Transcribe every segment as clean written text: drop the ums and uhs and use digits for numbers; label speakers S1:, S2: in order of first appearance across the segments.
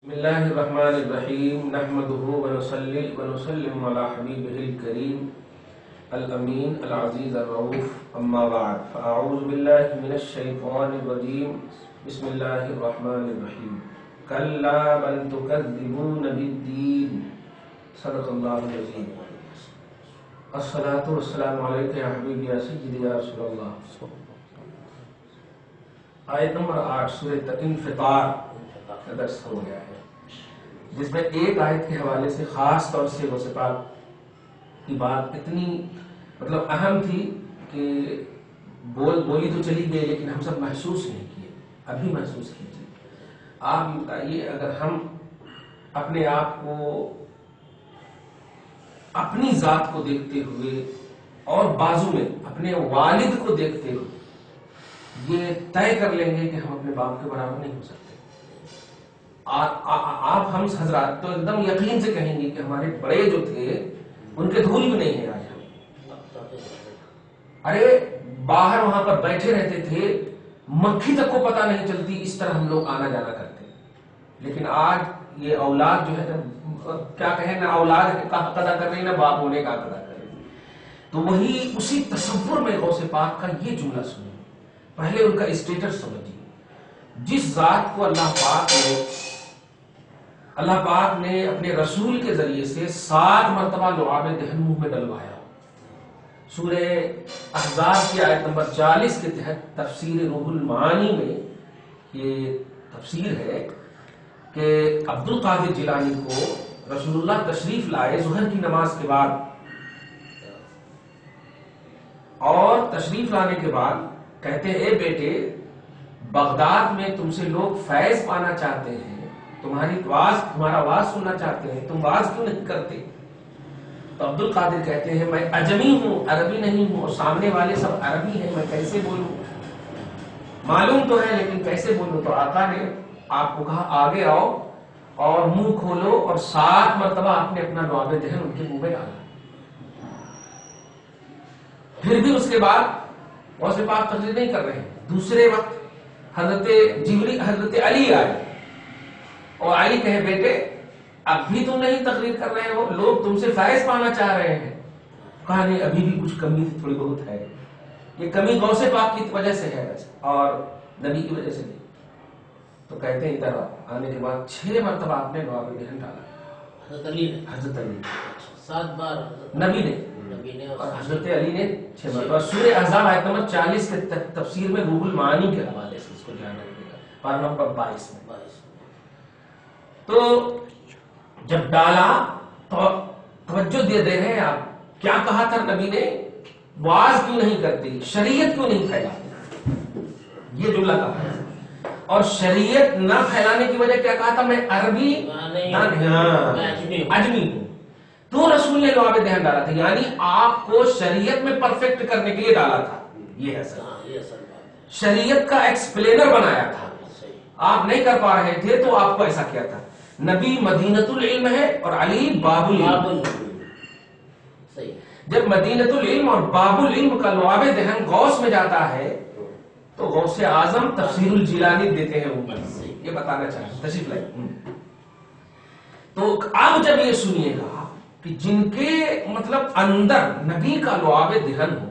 S1: بسم اللہ الرحمن الرحیم نحمده ونصلی ونسلم علی حبیبہ الکریم الامین العزیز الرؤوف اما بعد فاعوذ باللہ من الشیطان الرجیم بسم اللہ الرحمن الرحیم کلا بل تکذبون بالدین صدق اللہ العظیم الصلاۃ والسلام علیک یا حبیبی یا سیدی یا رسول اللہ۔ آیت نمبر 8 سورہ انفطار کا درس ہو گیا ہے، جس میں ایک آیت کے حوالے سے خاص طور سے غوث پاک کی بات اتنی اہم تھی کہ بولی تو چلی گئی لیکن ہم سب محسوس نہیں کیے۔ ابھی محسوس کیجیے۔ آپ یہ بتائیے، اگر ہم اپنے آپ کو اپنی ذات کو دیکھتے ہوئے اور بازو میں اپنے والد کو دیکھتے ہوئے یہ طے کر لیں گے کہ ہم اپنے باپ کے برابر نہیں ہو سکتے، آپ ہم حضرات تو ایک دم یقین سے کہیں گے کہ ہمارے بڑے جو تھے ان کے دھول بھی نہیں ہے آج ہم۔ ارے باہر وہاں پر بیٹھے رہتے تھے، مکھی تک کو پتہ نہیں چلتی، اس طرح ہم لوگ آنا جانا کرتے، لیکن آج یہ اولاد جو ہے کیا کہیں، نہ اولاد کا حق ادا کر رہی نہ باپ ہونے کا حق ادا کر رہی۔ تو وہی اسی تصور میں غوث پاک کا یہ جملہ سنیں، پہلے ان کا اسٹیٹس سمجھیے۔ جس ذات کو اللہ پاک نے اپنے رسول کے ذریعے سے 7 مرتبہ لعاب دہن منہ میں ڈلوایا۔ سورہ احزاب کی آیت نمبر 40 کے تحت تفسیر روح المعانی میں یہ تفسیر ہے کہ عبد القادر جیلانی کو رسول اللہ تشریف لائے ظہر کی نماز کے بعد، اور تشریف لانے کے بعد کہتے ہیں، اے بیٹے، بغداد میں تم سے لوگ فیض پانا چاہتے ہیں، تمہارا واز سننا چاہتے ہیں، تم واز کیوں نہیں کرتے؟ تو عبد القادر کہتے ہیں، میں عجمی ہوں، عربی نہیں ہوں، اور سامنے والے سب عربی ہیں، میں کیسے بولوں؟ معلوم تو ہے لیکن کیسے بولوں؟ تو آقا نے آپ کو کہا، آگے آؤ اور منہ کھولو، اور 7 مرتبہ آپ نے اپنا لعاب دہن ان کے منہ میں ڈالا۔ پھر بھی اس کے بعد غوث پاک تقریر نہیں کر رہے ہیں۔ دوسرے وقت حضرت علی آئے اور علی کہے، بیٹے اب بھی تم نہیں تقریر کر رہے ہو، لوگ تم سے فیض پانا چاہ رہے ہیں۔ کہا نہیں، ابھی بھی کچھ کمی تھوڑی بہت ہے، یہ کمی غوث پاک کی وجہ سے ہے اور نبی کی وجہ سے نہیں۔ تو کہتے ہیں ادھر آنے کے بعد 6 مرتبہ آپ نے لعاب دہن ڈالا۔ حضرت علی
S2: 7 بار
S1: نبی نے اور حضرت علی نے 6 مرتبہ۔ سورہ احزاب آیت نمبر 40 کے تفسیر میں روح المعانی کے حوالے سے اس کو دھیان رکھیے گا، پارہ نمبر 22 میں۔ تو جب ڈالا تو توجہ دے رہے ہیں آپ، کیا کہا تھا نبی نے؟ واز کیوں نہیں کرتی، شریعت کیوں نہیں پھیلاتی، یہ جملہ کہا ہے۔ اور شریعت نہ پھیلانے کی وجہ کیا کہا تھا؟ میں عربی اجمی ہوں۔ تو رسول نے لعاب دہن ڈالا تھا، یعنی آپ کو شریعت میں پرفیکٹ کرنے کے لیے ڈالا تھا۔ یہ ہے شریعت کا ایکسپلینر بنایا تھا، آپ نہیں کر پا رہے تھے تو آپ کو ایسا کیا تھا۔ نبی مدینۃ العلم ہے اور علی باب العلم۔ جب مدینۃ العلم اور باب العلم کا لعاب دہن غوث میں جاتا ہے تو غوث اعظم تفسیر الجیلانی دیتے ہیں اوپر، یہ بتانا چاہتے تشریف لائیں۔ تو اب جب یہ سنیے گا کہ جن کے اندر نبی کا لعاب دہن ہو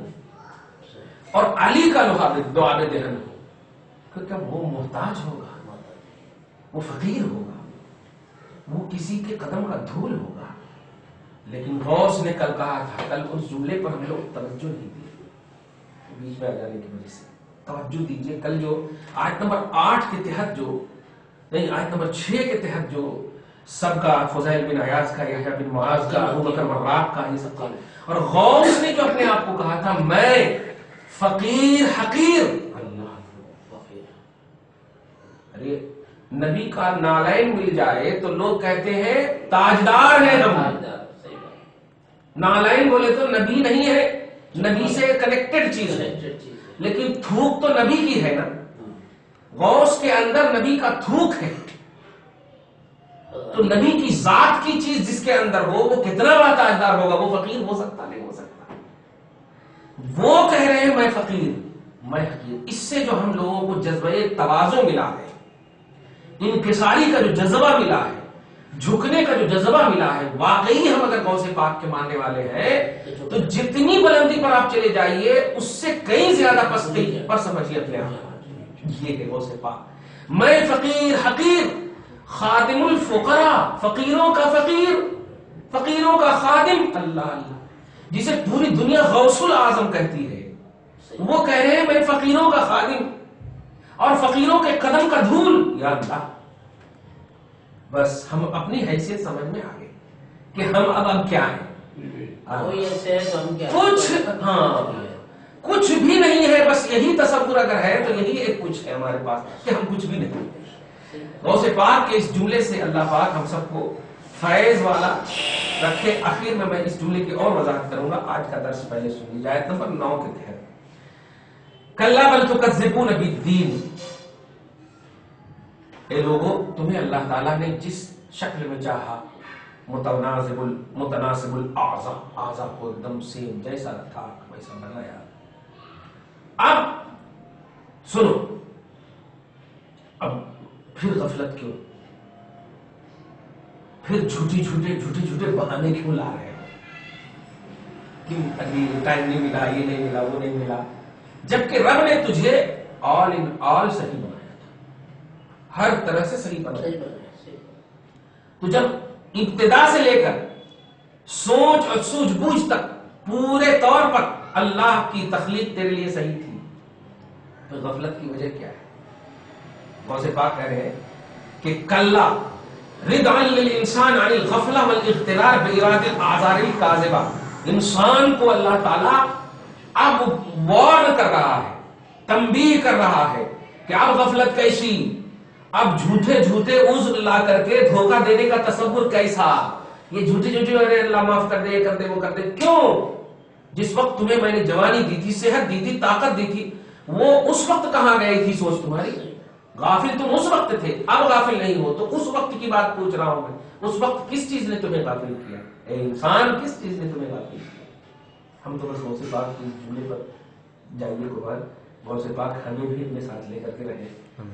S1: اور علی کا لعاب دہن ہو، تو کیا وہ محتاج ہوگا، وہ فقیر ہوگا، وہ کسی کے قدم کا دھول ہوگا؟ لیکن غوث نے کل کہا تھا، کل اس جملے پر ہم لوگ توجہ نہیں دی، بیچ میں آ جانے کی وجہ سے توجہ دیجئے۔ کل جو آیت نمبر 8 کے تحت آیت نمبر 6 کے تحت جو سب کا، فضیل بن عیاض کا، یحییٰ بن معاذ کا، ابو بکر وراق کا، یہ سب کا، اور غوث نے جو اپنے آپ کو کہا تھا، میں فقیر حقیر۔ ارے نبی کا نالین مل جائے تو لوگ کہتے ہیں تاجدار ہیں ہم، نالین بولے تو نبی نہیں ہے، نبی سے کنیکٹڈ چیز ہے، لیکن تھوک تو نبی کی ہے نا۔ غوث کے اندر نبی کا تھوک ہے، تو نبی کی ذات کی چیز جس کے اندر ہو وہ کتنا بڑا تاجدار ہوگا؟ وہ فقیر ہو سکتا نہیں ہو سکتا؟ وہ کہہ رہے ہیں میں فقیر، میں حقیر۔ اس سے جو ہم لوگوں کو جذبہ تواضع ملا ہے، انکساری کا جو جذبہ ملا ہے، جھکنے کا جو جذبہ ملا ہے، واقعی ہم اگر غوث پاک کے ماننے والے ہیں تو جتنی بلندی پر آپ چلے جائیے اس سے کئی زیادہ پستی پر سمجھیے اپنے آپ. یہ ہے غوث پاک. میں فقیر حقیر، خادم الفقراء، فقیروں کا فقیر، فقیروں کا خادم. اللہ اللہ، جسے پوری دنیا غوث الاعظم کہتی ہے، وہ کہہ رہے ہیں میں فقیروں کا خادم اور فقیروں کے قدم کا دھول. یا اللہ، بس ہم اپنی حیثیت سمجھ میں آ گئے کہ ہم اب کیا ہیں. کچھ بھی نہیں ہے، بس یہی تصور اگر ہے تو یہی ایک کچھ ہے ہمارے پاس کہ ہم کچھ بھی نہیں. غوث پاک کے اس جملے سے اللہ پاک ہم سب کو فیض والا رکھے. آخر میں اس جملے کی اور وضاحت کروں گا. آج کا درس پہلے سن لیجیے آیت نمبر 9 کے تحت. کلا بل تکذبون بالدین. اے لوگوں، تمہیں اللہ تعالیٰ نے جس شکل میں چاہا متناسب الاعضاء کو ایک دم سیم جیسا تھا ویسا بنایا. اب سنو، اب پھر غفلت کیوں؟ پھر جھوٹے بہانے کیوں لا رہے ہیں کہ ابھی ٹائم نہیں ملا، یہ نہیں ملا، وہ نہیں ملا، جبکہ رب نے تجھے آل ان آل صحیح بنایا تھا، ہر طرح سے صحیح بنایا. تو جب ابتدا سے لے کر سوچ اور سوجھ بوجھ تک پورے طور پر اللہ کی تخلیق تیرے لیے صحیح تھی، تو غفلت کی وجہ کیا ہے؟ غوث پاک کہہ رہے ہیں کہ کلا ردعا للانسان عن الغفلہ والاغترار باراد الاعذار الکاذبہ. انسان کو اللہ تعالیٰ اب وارن کر رہا ہے، تنبیہ کر رہا ہے کہ اب غفلت کیسی، اب جھوٹے عذر لا کر کے دھوکہ دینے کا تصور کیسا. یہ جھوٹے ارے اللہ معاف کر دے، کر دے، وہ کر دے. کیوں؟ جس وقت تمہیں میں نے جوانی دی تھی، صحت دی تھی، طاقت دی تھی، وہ اس وقت کہاں گئی تھی سوچ تمہاری؟ غافل تم اس وقت تھے، اب غافل نہیں ہو. تو اس وقت کی بات پوچھ رہا ہوں میں. اس وقت کس چیز نے تمہیں غافل کیا؟ اے انسان، کس چیز نے تمہیں غافل کیا؟ ہم تو بس غوث پاک کی جملے پر جائیے کو بعد غوث پاک ہمیں بھی اپنے ساتھ لے کر کے رہے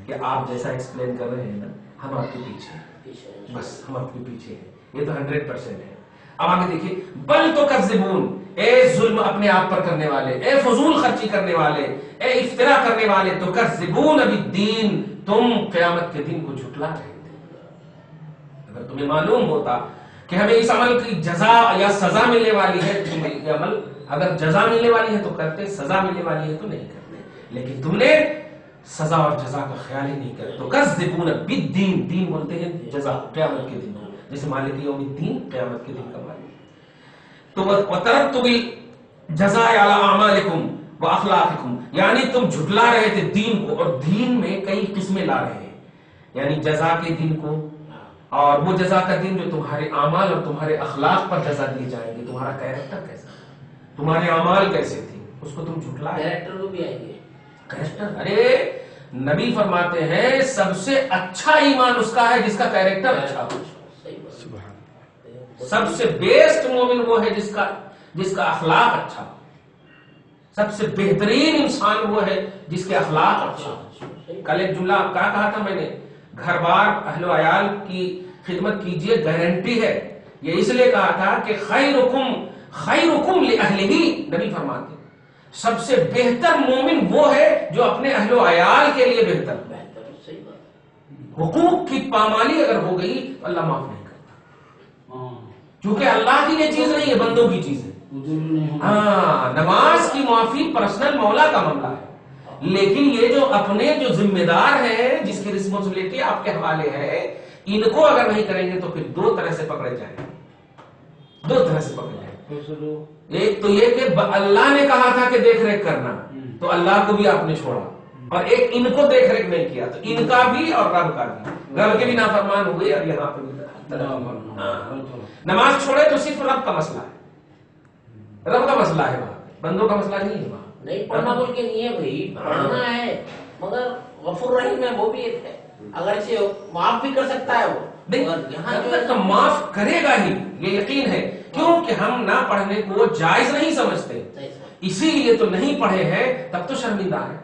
S1: کہ آپ جیسا ایکسپلین کر رہے ہیں نا، ہم آپ کے پیچھے ہیں، بس ہم آپ کے پیچھے ہیں. یہ تو 100% ہے. اب آگے دیکھیے، بل تکذبون، اے ظلم اپنے آپ پر کرنے والے، اے فضول خرچی کرنے والے، اے افترا کرنے والے، تکذبون بالدین، تم قیامت کے دن کو جھٹلا رہے تھے. اگر تمہیں معلوم ہوتا کہ ہمیں اس عمل کی جزا یا سزا ملنے والی ہے، تم یہ عمل اگر جزا ملنے والی ہے تو کرتے، سزا ملنے والی ہے تو نہیں کرتے. لیکن تم نے سزا اور جزا کا خیال ہی نہیں کرتے. تکذبون بالدین، دین بولتے ہیں جزا، قیامت کے دن، جیسے مالک یوم الدین قیامت کے دن کا مالک. تو وترکتم الجزاء علی اعمالکم واخلاقکم، یعنی تم جھٹلا رہے تھے دین کو، اور دین میں کئی قسمیں لا رہے ہیں، یعنی جزا کے دن کو، اور وہ جزا کا دن جو تمہارے اعمال اور تمہارے اخلاق پر جزا دی جائے گی. تمہارا کیریکٹر کیسا، تمہارے اعمال کیسے تھے، اس کو تم جھٹلا.
S2: کیریکٹر بھی آئیں گے.
S1: ارے نبی فرماتے ہیں سب سے اچھا ایمان اس کا ہے جس کا کیریکٹر اچھا ہو. سب سے بیسٹ مومن وہ ہے جس کا اخلاق اچھا ہو. سب سے بہترین انسان وہ ہے جس کے اخلاق اچھا ہو. کل ایک جملہ کیا کہا تھا میں نے، گھر بار اہل و عیال کی خدمت کیجئے، گارنٹی ہے. یہ اس لیے کہا تھا کہ خیرکم لأہلہ، نبی فرماتے سب سے بہتر مومن وہ ہے جو اپنے اہل و عیال کے لیے بہتر. حقوق کی پامالی اگر ہو گئی تو اللہ معاف نہیں کرتا، کیونکہ اللہ کی یہ چیز نہیں ہے، بندوں کی چیز ہے. ہاں، نماز کی معافی پرسنل مولا کا معاملہ ہے، لیکن یہ جو اپنے جو ذمہ دار ہیں، جس کی رسپانسبلٹی آپ کے حوالے ہے، ان کو اگر نہیں کریں گے تو پھر دو طرح سے پکڑے جائیں گے. دو طرح سے پکڑے جائیں. ایک تو یہ کہ اللہ نے کہا تھا کہ دیکھ ریکھ کرنا، تو اللہ کو بھی آپ نے چھوڑا، اور ایک ان کو دیکھ ریکھ نہیں کیا، تو ان کا بھی اور رب کا بھی، رب کے بھی نافرمان ہوئے اور یہاں پہ نماز چھوڑے تو صرف رب کا مسئلہ ہے، رب کا مسئلہ ہے، وہاں بندوں کا مسئلہ نہیں ہے. وہاں
S2: نہیں پڑھنا بول کے نہیں ہے بھائی، پڑھنا ہے، مگر غفور رحیم ہے، وہ بھی ایک ہے، اگر اسے معاف بھی کر سکتا ہے وہ.
S1: تو معاف کرے گا ہی، یہ یقین ہے، کیونکہ ہم نہ پڑھنے کو جائز نہیں سمجھتے، اسی لیے تو نہیں پڑھے ہیں، تب تو شرمندہ ہے.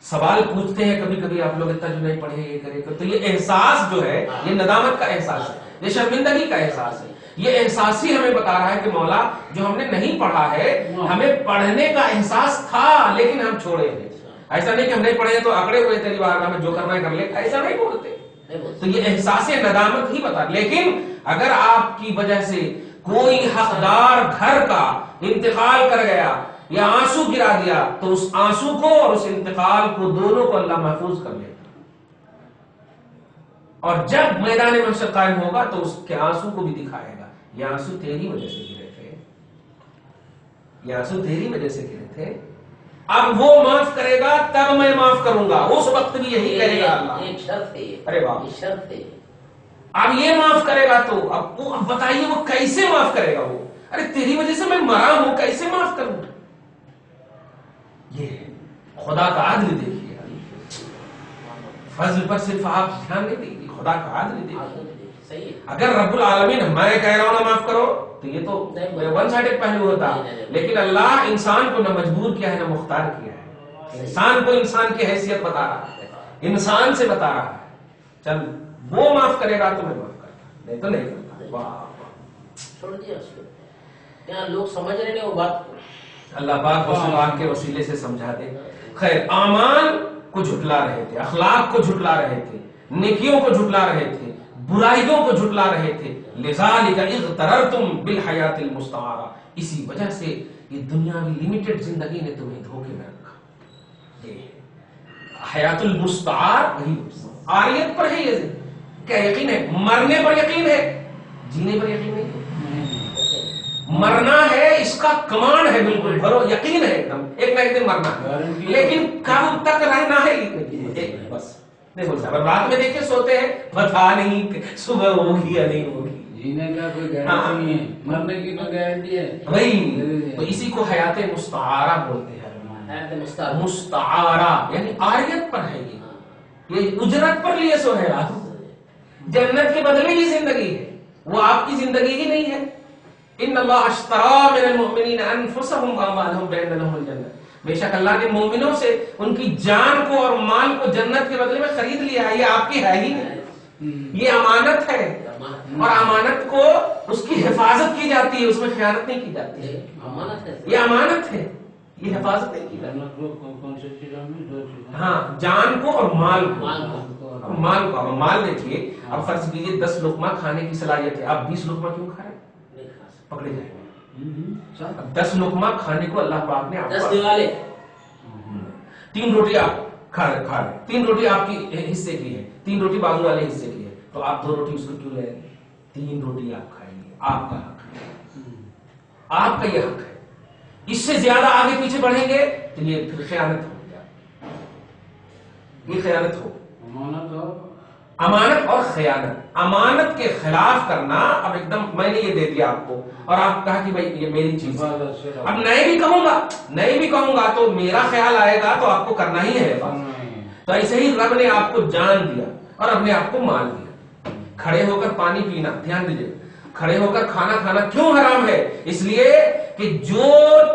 S1: سوال پوچھتے ہیں کبھی کبھی آپ لوگ اتنا جو نہیں پڑھے یہ کرے تو یہ احساس جو ہے یہ ندامت کا احساس ہے، یہ شرمندگی کا احساس ہے، یہ احساس ہی ہمیں بتا رہا ہے کہ مولا جو ہم نے نہیں پڑھا ہے ہمیں پڑھنے کا احساس تھا لیکن ہم چھوڑے ہیں۔ ایسا نہیں کہ ہم نہیں پڑھے تو اکڑے ہوئے تیری بارگاہ میں جو کرنا ہے کر لے، ایسا نہیں بولتے۔ تو یہ احساس ندامت ہی بتا، لیکن اگر آپ کی وجہ سے کوئی حقدار گھر کا انتقال کر گیا یا آنسو گرا دیا تو اس آنسو کو اور اس انتقال کو دونوں کو اللہ محفوظ کر لے گا، اور جب میدان محشر قائم ہوگا تو اس کے آنسو کو بھی دکھائے گا، یہ آنسو تیری وجہ سے گرے تھے، یہ آنسو تیری وجہ سے گرے تھے، اب وہ معاف کرے گا تب میں معاف کروں گا، اس وقت بھی یہی کہے گا اللہ۔
S2: ایک شرط ہے،
S1: ارے واہ،
S2: شرط ہے،
S1: اب یہ معاف کرے گا تو اب بتائیے وہ کیسے معاف کرے گا؟ وہ ارے تیری وجہ سے میں مرا ہوں کیسے معاف کروں؟ یہ خدا کا عدل دیکھیے، فضل پر صرف آپ دھیان نہیں دیجیے، خدا کا عدل دیکھیے۔ اگر رب العالمین میں کہہ رہا ہوں نا معاف کرو تو یہ تو ون سائڈڈ پہلو ہوتا، لیکن اللہ انسان کو نہ مجبور کیا ہے نہ مختار کیا ہے، انسان کو انسان کی حیثیت بتا رہا ہے، انسان سے بتا رہا ہے، چل وہ معاف کرے گا تو میں معاف کرتا، نہیں تو نہیں کرتا۔ واہ،
S2: چھوڑ دیا اس کو، یہاں لوگ سمجھ رہے ہیں وہ بات کو،
S1: اللہ پاک اس بات کے وسیلے سے سمجھا دے۔ خیر، اعمال کو جھٹلا رہے تھے، اخلاق کو جھٹلا رہے تھے، نیکیوں کو جھٹلا رہے تھے، برائیوں کو جھٹلا رہے تھے، لذالک اغتررتم بالحیات المستعارہ، اسی وجہ سے یہ دنیاوی لمیٹڈ زندگی نے تمہیں دھوکے میں رکھا۔ یہ حیات المستعار وہی عاریت پر ہے، یہ کیا یقین ہے؟ مرنے پر یقین ہے، جینے پر یقین نہیں ہے۔ مرنا ہے اس کا کمان ہے، بالکل بھرو یقین ہے، ایک دم ایک نہ ایک دن مرنا ہے، لیکن کب تک رہنا ہے بس دیکھو صاحب، رات میں دیکھ کے سوتے ہیں پتہ نہیں صبح ہوگی یا نہیں ہوگی،
S3: جینے کا کوئی گارنٹی نہیں ہے، مرنے کی کوئی گارنٹی ہے
S1: وہی تو اسی کو حیات مستعارہ بولتے ہیں، مستعارہ یعنی عاریت پر ہے، یہ اجرت پر لیے سو ہے، جنت کے بدلے کی زندگی ہے، وہ آپ کی زندگی ہی نہیں ہے۔ ان اللہ اشترى من المؤمنین انفسهم واموالهم بان لهم الجنہ، بے شک اللہ نے مومنوں سے ان کی جان کو اور مال کو جنت کے بدلے میں خرید لیا ہے، یہ آپ کی ہے ہی نہیں، یہ امانت ہے، اور امانت کو اس کی حفاظت کی جاتی ہے، اس میں خیانت نہیں کی جاتی ہے، یہ امانت ہے، یہ حفاظت نہیں کی جاتی۔ ہاں، جان کو اور مال کو، مال کو، مال دیکھیے، اب فرض کیجیے 10 لقمہ کھانے کی صلاحیت ہے، آپ 20 لقمہ کیوں کھا رہے ہیں؟ پکڑے جائیں گے۔ 10 لقمہ کھانے کو اللہ پاک نے آپ کو 3 روٹی آپ کھا رہے، 3 روٹی آپ کی حصے کی ہے، 3 روٹی بازو والے حصے کی ہے، تو آپ 2 روٹی اس کو کیوں لے رہے ہیں؟ 3 روٹی آپ کھائیں گے، آپ کا حق ہے، آپ کا یہ حق ہے، اس سے زیادہ آگے پیچھے بڑھیں گے تو یہ پھر خیانت ہو گیا، یہ خیانت ہو، امانت اور خیانت، امانت کے خلاف کرنا، اب ایک دم میں نے یہ دے دیا آپ کو اور آپ کہا کہ بھائی یہ میری چیز ہے، اب نہیں بھی کہوں گا تو میرا خیال آئے گا تو آپ کو کرنا ہی ہے، تو ایسے ہی رب نے آپ کو جان دیا اور رب نے آپ کو مال دیا۔ کھڑے ہو کر پانی پینا، دھیان دیجیے، کھڑے ہو کر کھانا کھانا کیوں حرام ہے؟ اس لیے کہ جو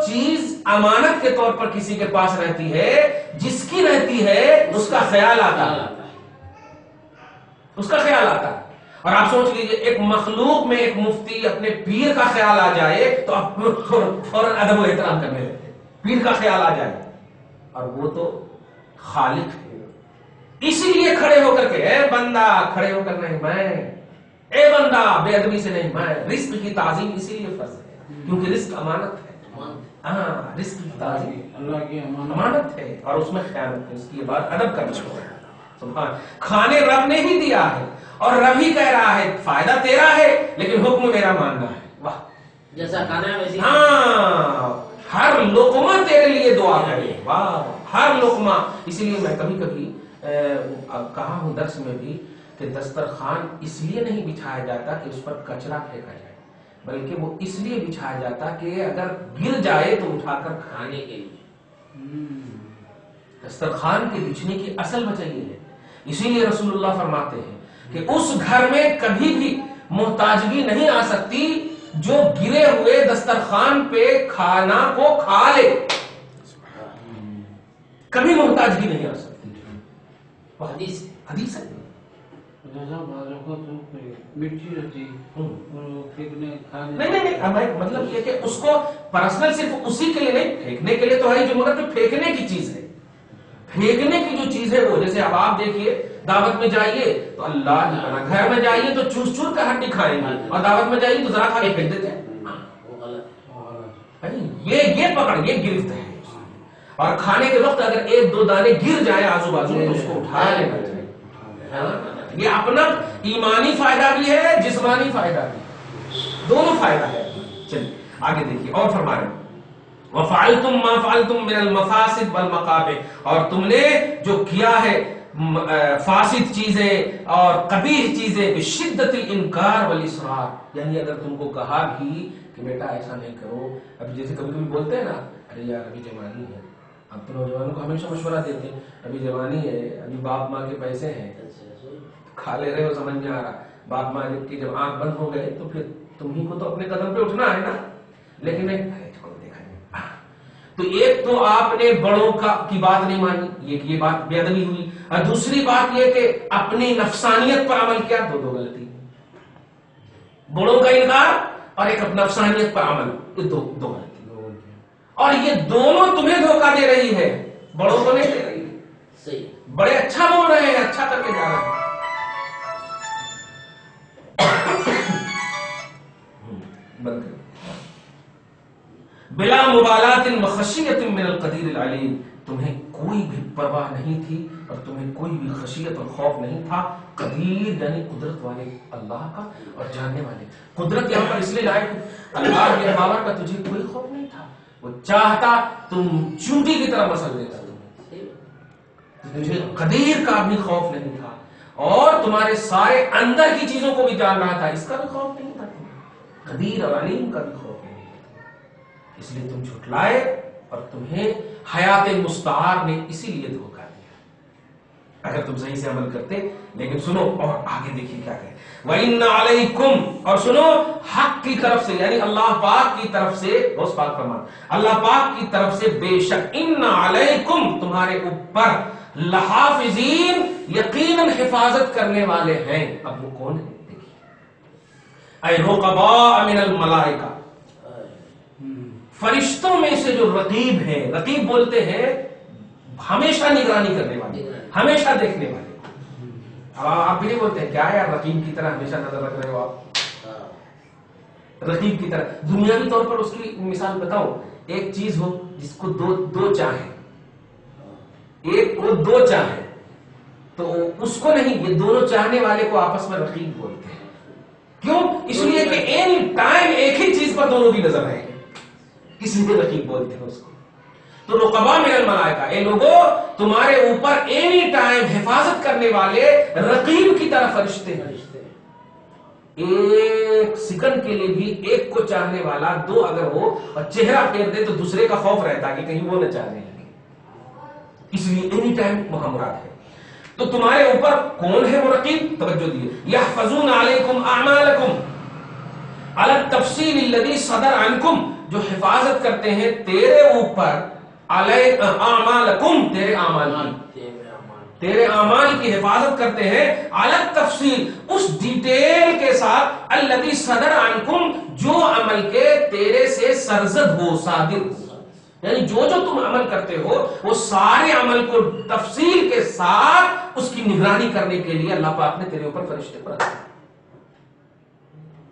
S1: چیز امانت کے طور پر کسی کے پاس رہتی ہے، جس کی رہتی ہے اس کا خیال آتا ہے، اس کا خیال آتا ہے، اور آپ سوچ لیجئے ایک مخلوق میں ایک مفتی اپنے پیر کا خیال آ جائے تو آپ فوراً ادب و احترام کرنے لگتے ہیں، پیر کا خیال آ جائے، اور وہ تو خالق ہے، اسی لیے کھڑے ہو کر کے، اے بندہ کھڑے ہو کر نہیں میں، اے بندہ بے ادبی سے نہیں میں، رزق کی تعظیم اسی لیے فرض ہے کیونکہ رزق امانت ہے، ہاں رزق کی تعظیم
S3: اللہ کی
S1: امانت ہے اور اس میں خیانت ہے، اس کی بات ادب کرنا ہے۔ کھانے رب نے ہی دیا ہے اور رب ہی کہہ رہا ہے فائدہ تیرا ہے لیکن حکم میرا ماننا ہے، واہ، جیسا کھانا ہے ویسے، ہاں ہر لقمہ تیرے لیے دعا کرے، واہ ہر لقمہ، اسی لیے میں کبھی کبھی کہا ہوں درس میں بھی کہ دسترخوان اس لیے نہیں بچھایا جاتا کہ اس پر کچرا پھینکا جائے، بلکہ وہ اس لیے بچھایا جاتا کہ اگر گر جائے تو اٹھا کر کھانے کے لیے، دسترخوان کے بچھنے کی اصل وجہ یہ ہے، اسی لیے رسول اللہ فرماتے ہیں کہ اس گھر میں کبھی بھی محتاجگی نہیں آ سکتی جو گرے ہوئے دسترخوان پہ کھانا کو کھا لے، کبھی محتاج بھی نہیں آ سکتی. وہ
S2: حدیث
S1: حدیث ہے.
S3: مرچی رہتی
S1: نہیں مطلب یہ کہ اس کو پرسنل صرف اسی کے لیے نہیں، پھینکنے کے لیے تو ہے جو، مگر جو پھینکنے کی چیز ہے، پھینکنے کی جو چیز ہے وہ، جیسے اب آپ دیکھیے دعوت میں جائیے تو اللہ نے بنا، گھر میں جائیے تو چوس چور کا ہڈی کھائیں گے، اور دعوت میں جائیے تو ذرا کھا کے پھینک دیتے ہیں. یہ پکڑ، یہ گرفت ہے. اور کھانے کے وقت اگر ایک دو دانے گر جائے آزو بازو تو اس کو اٹھا لینا چاہیے. یہ اپنا ایمانی فائدہ بھی ہے، جسمانی فائدہ بھی، دونوں فائدہ ہے. چلیے آگے دیکھیے اور فرما رہے ہیں وَفَعَلْتُمْ مَا فَعَلْتُمْ مِنَ الْمَفَاسِدِ وَالْمَقَابِحِ، اور تم نے جو کیا ہے فاسد چیزیں اور قبیح چیزیں، بِشِدَّةِ الْإِنْكَارِ وَالْإِصْرَارِ، یعنی اگر تم کو کہا بھی کہ بیٹا ایسا نہیں کرو، ابھی جیسے کبھی کبھی بولتے ہیں نا، ارے یار ابھی جوانی ہے، اب تو نوجوانوں کو ہمیشہ مشورہ دیتے ہیں ابھی جوانی ہے، ابھی باپ ماں کے پیسے ہیں، کھا لے رہے ہو، سمجھ میں آ رہا، باپ ماں کی جب آنکھ بند ہو گئے تو پھر تمہیں کو تو اپنے قدم پہ اٹھنا ہے نا. لیکن نہیں، تو ایک تو آپ نے بڑوں کی بات نہیں مانی، یہ بات بے ادبی ہوئی، اور دوسری بات یہ کہ اپنی نفسانیت پر عمل کیا، دو غلطی. بڑوں کا انکار اور ایک نفسانیت پر عمل، یہ دو غلطی. اور یہ دونوں تمہیں دھوکہ دے رہی ہے، بڑوں کو نہیں دے رہی ہے.
S2: صحیح،
S1: بڑے اچھا بول رہے ہیں، اچھا کر کے جا رہے ہیں. بلا مبالات وخشیت من القدیر العلیم، تمہیں کوئی بھی پرواہ نہیں تھی اور تمہیں کوئی بھی خشیت اور خوف نہیں تھا. قدیر یعنی قدرت والے اللہ کا اور جاننے والے. قدرت یہاں پر اس لیے لائے اللہ کے پاور کا تجھے کوئی خوف نہیں تھا. وہ چاہتا تم چونٹی کی طرح مسل دیتا تمہیں، تجھے قدیر کا بھی خوف نہیں تھا، اور تمہارے سارے اندر کی چیزوں کو بھی جان رہا تھا، اس کا بھی خوف نہیں تھا تمہیں. قدیر اور علیم کا بھی خوف نہیں تھا. اس لیے تم جھٹلائے اور تمہیں حیات مستعار نے اسی لیے دھوکہ دیا اگر تم صحیح سے عمل کرتے. لیکن سنو اور آگے دیکھیے کیا کہے، وَإِنَّ عَلَيْكُمْ، اور سنو حق کی طرف سے یعنی اللہ پاک کی طرف سے، غوث پاک فرمان اللہ پاک کی طرف سے بے شک، اِنَّ عَلَيْكُمْ تمہارے اوپر، لحافظین یقیناً حفاظت کرنے والے ہیں. اب وہ کون ہے دیکھیے، اے رقباء من الملائکہ، فرشتوں میں سے جو رقیب ہے، رقیب بولتے ہیں ہمیشہ نگرانی کرنے والے، ہمیشہ دیکھنے والے. اب آپ بھی نہیں بولتے ہیں کیا یار رقیب کی طرح ہمیشہ نظر رکھ رہے ہو آپ، رقیب کی طرح. دنیاوی طور پر اس کی مثال بتاؤ، ایک چیز ہو جس کو دو چاہیں، ایک کو دو چاہیں تو اس کو نہیں، یہ دونوں چاہنے والے کو آپس میں رقیب بولتے ہیں. کیوں؟ اس لیے کہ اینی ٹائم ایک ہی چیز پر دونوں کی نظر رہے، اس لیے رقیب بولتے ہیں اس کو. تو رقباء من الملائکہ، اے لوگوں تمہارے اوپر اینی ٹائم حفاظت کرنے والے رقیب کی طرح فرشتے ہیں. ایک سیکنڈ کے لیے بھی ایک کو چاہنے والا دو اگر ہو اور چہرہ پھیر دے تو دوسرے کا خوف رہتا ہے کہ کہیں وہ نہ چاہنے لگے، اس لیے اینی ٹائم وہاں مراد ہے. تو تمہارے اوپر کون ہے وہ رقیب؟ توجہ دیے، یحفظون علیکم اعمالکم علی التفصیل الذی صدر عنکم، جو حفاظت کرتے ہیں تیرے اوپر، اعمالکم تیرے اعمال کی، تیرے اعمال کی حفاظت کرتے ہیں، علی التفصیل اس ڈیٹیل کے ساتھ، الذی صدر عنکم جو عمل کے تیرے سے سرزد ہو، صادر ہو، یعنی جو تم عمل کرتے ہو وہ سارے عمل کو تفصیل کے ساتھ اس کی نگرانی کرنے کے لیے اللہ پاک نے تیرے اوپر فرشتے پر رکھا.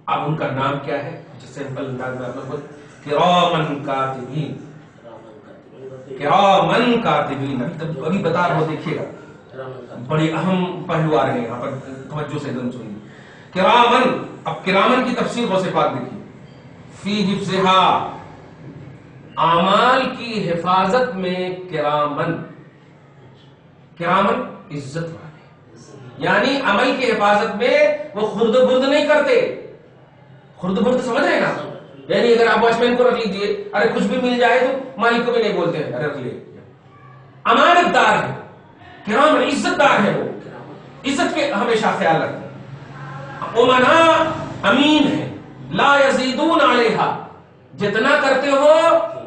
S1: اب ان کا نام کیا ہے؟ جس سمپل انداز میں آپ لوگ کرامن کاتبین، کرامن کاتبین. ابھی بتا رہا ہوں، دیکھیے گا بڑی اہم پہلو آ رہے ہیں یہاں پر، توجہ سے دن سنیے. کرامن، اب کرامن کی تفسیر غوث پاک دیکھیے، فی حفظھا، اعمال کی حفاظت میں کرامن، کرامن عزت والے، یعنی عمل کی حفاظت میں وہ خرد و برد نہیں کرتے. خرد و برد سمجھ رہے ہیں نا، یعنی اگر آپ واچ مین کو رکھ لیجیے، ارے کچھ بھی مل جائے تو مالک کو بھی نہیں بولتے ہیں ارے رکھ لے. امانت دار ہے، کرامن عزت دار ہے، وہ عزت کے ہمیشہ خیال رکھتے ہیں. امنا امین ہے، لا یزیدون علیہا، جتنا کرتے ہو